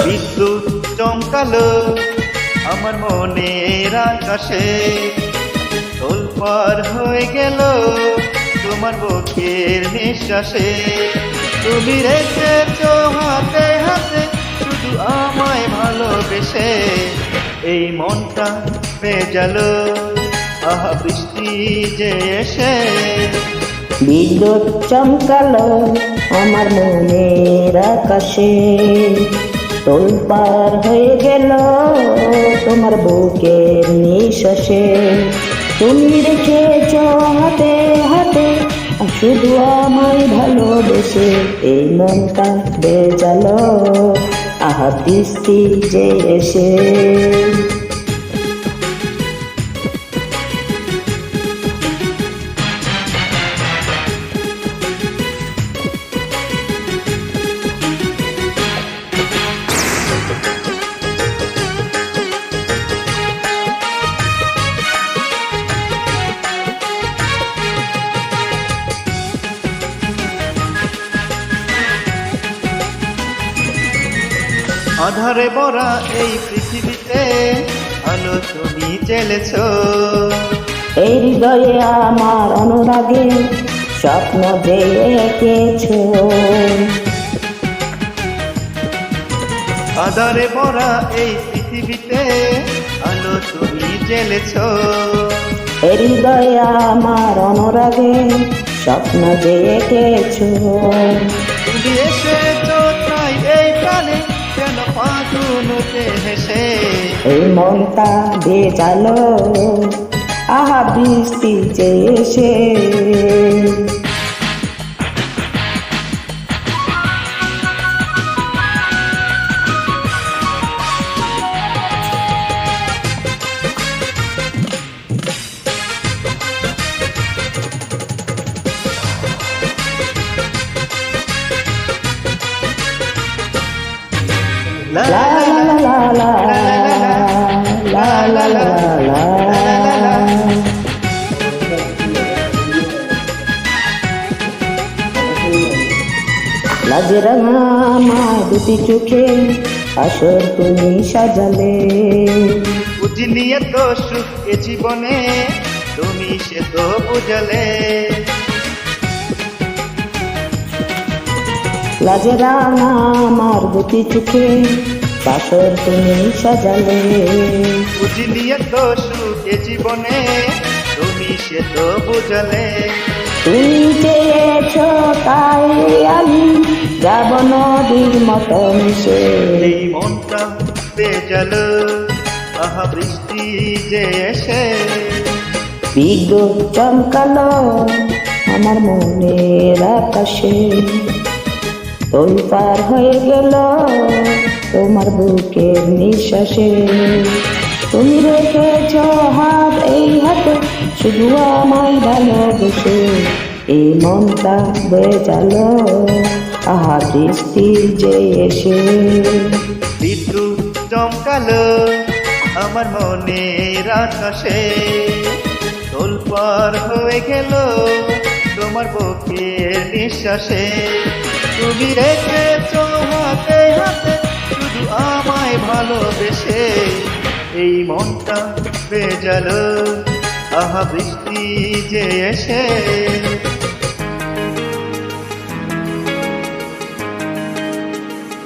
বিদ্যুৎ চমকালো আমার মনের আকাশে, তোলপাড় হয়ে গেল তোমার বুকের নিঃশ্বাসে। তুমি রেখেছ হাতে হাতে শুধু আমায় ভালোবেসে, এই মনটা ভেজালো আহা বৃষ্টি যে এসে। বিদ্যুৎ চমকালো আমার মনের আকাশে, তোলপাড় হয়ে গেল তোমার বুকের নিঃশ্বাসে। তুমি রেখেছ হাতে হাতে শুধু আমায় ভালোবেসে, এই মনটা বেজালো আহা বৃষ্টি যে এসে। আধারে ভরা এই পৃথিবীতে আলো তুমি জ্বেলেছ, এই হৃদয়ে আমার অনুরাগে স্বপ্ন যে এঁকেছ। আধারে ভরা এই পৃথিবীতে আলো তুমি জ্বেলেছ, এই হৃদয়ে আমার অনুরাগে স্বপ্ন যে এঁকেছ। তুমি এসেছ তাই এই প্রাণে যেন ফাগুনতে হেসে, এই মনটা বেজালো আহা বৃষ্টি যে এসে। লা লা লা লা লা লা লা লা। লাজে রাঙা আমার দুটি চোখে আসর তুমি সাজালে, বুঝিনি এত সুখ এ জীবনে তুমি সে তো বুঝালে। লাজে রাঙা আমার দুটি চোখে আসর তুমি সাজালে, বুঝিনি এত সুখ এ জীবনে তুমি সে তো বুঝালে। তুমি চেয়েছ তাই আমি যাব নদীর মতো মিশে, এই মনটা বেজালো আহা বৃষ্টি যে এসে। বিদ্যুৎ চমকালো আমার মনের আকাশে, তোলপাড় হয়ে গেল তোমার বুকের নিঃশ্বাসে। তুমি রেখেছ হাত এই হাতে শুধু আমায় ভালোবেসে, এই মনটা বেজালো আহা বৃষ্টি যে এসে। বিদ্যুৎ চমকালো আমার মনের আকাশে, তোলপাড় হয়ে গেল তোমার বুকের নিঃশ্বাসে। তুমি রেখেছ হাতে হাতে শুধু আমায় ভালোবেসে, এই মনটা বেজালো আহা বৃষ্টি যে এসে।